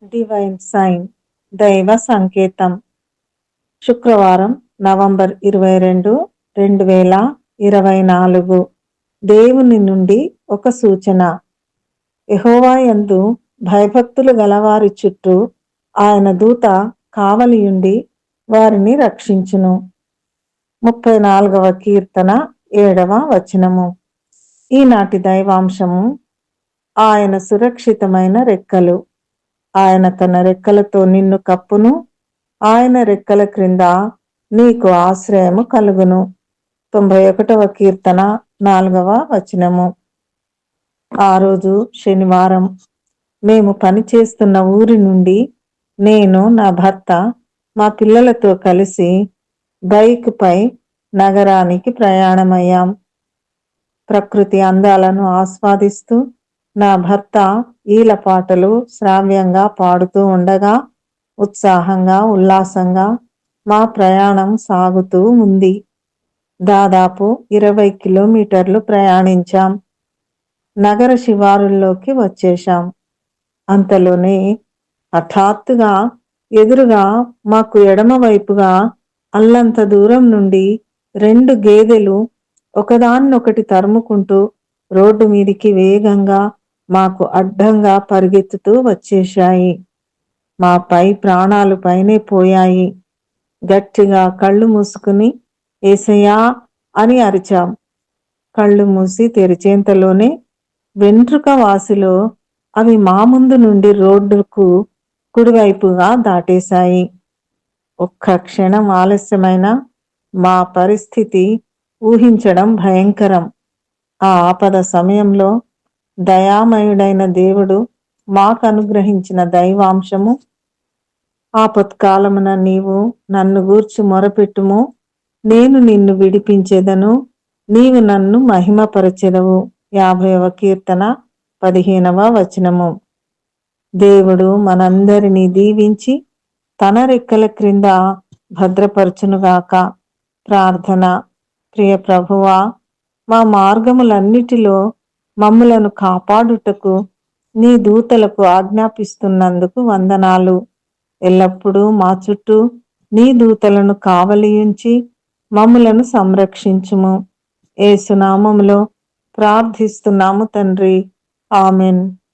Divine sign దైవ సంకేతం. శుక్రవారం నవంబర్ 22, 2024. దేవుని నుండి ఒక సూచన. యెహోవా యందు భయభక్తులు గలవారి చుట్టూ ఆయన దూత కావలియుండి వారిని రక్షించును. 34వ కీర్తన 7వ వచనము. ఈనాటి దైవాంశము, ఆయన సురక్షితమైన రెక్కలు. ఆయన తన రెక్కలతో నిన్ను కప్పును, ఆయన రెక్కల క్రింద నీకు ఆశ్రయము కలుగును. 91వ కీర్తన 4వ వచనము. ఆ రోజు శనివారం. మేము పనిచేస్తున్న ఊరి నుండి నేను, నా భర్త, మా పిల్లలతో కలిసి బైక్పై నగరానికి ప్రయాణమయ్యాం. ప్రకృతి అందాలను ఆస్వాదిస్తూ నా భర్త ఈలపాటలు శ్రావ్యంగా పాడుతూ ఉండగా ఉత్సాహంగా, ఉల్లాసంగా మా ప్రయాణం సాగుతూ ఉంది. దాదాపు 20 కిలోమీటర్లు ప్రయాణించాం. నగర శివారుల్లోకి వచ్చేశాం. అంతలోనే హఠాత్తుగా ఎదురుగా మాకు ఎడమవైపుగా అల్లంత దూరం నుండి 2 గేదెలు ఒకదాన్నొకటి తరుముకుంటూ రోడ్డు మీదికి వేగంగా మాకు అడ్డంగా పరిగెత్తుతూ వచ్చేశాయి. మాపై ప్రాణాలు పైనే పోయాయి. గట్టిగా కళ్ళు మూసుకుని యేసయ్యా అని అరిచాం. కళ్ళు మూసి తెరిచేంతలోనే వెంట్రుక వాసిలో అవి మా ముందు నుండి రోడ్డుకు కుడివైపుగా దాటేశాయి. ఒక్క క్షణం ఆలస్యమైన మా పరిస్థితి ఊహించడం భయంకరం. ఆ ఆపద సమయంలో దయామయుడైన దేవుడు మాకు అనుగ్రహించిన దైవాంశము, ఆపత్కాలమున నీవు నన్ను గూర్చి మొరపెట్టుము, నేను నిన్ను విడిపించెదను, నీవు నన్ను మహిమపరచెదవు. 50వ కీర్తన 15వ వచనము. దేవుడు మనందరినీ దీవించి తన రెక్కల క్రింద భద్రపరచునుగాక. ప్రార్థన. ప్రియ ప్రభువా, మా మార్గములన్నిటిలో మమ్ములను కాపాడుటకు నీ దూతలకు ఆజ్ఞాపిస్తున్నందుకు వందనాలు. ఎల్లప్పుడూ మా చుట్టూ నీ దూతలను కావలియుంచి మమ్ములను సంరక్షించుము. యేసు నామములో ప్రార్థిస్తున్నాము తండ్రి. ఆమెన్.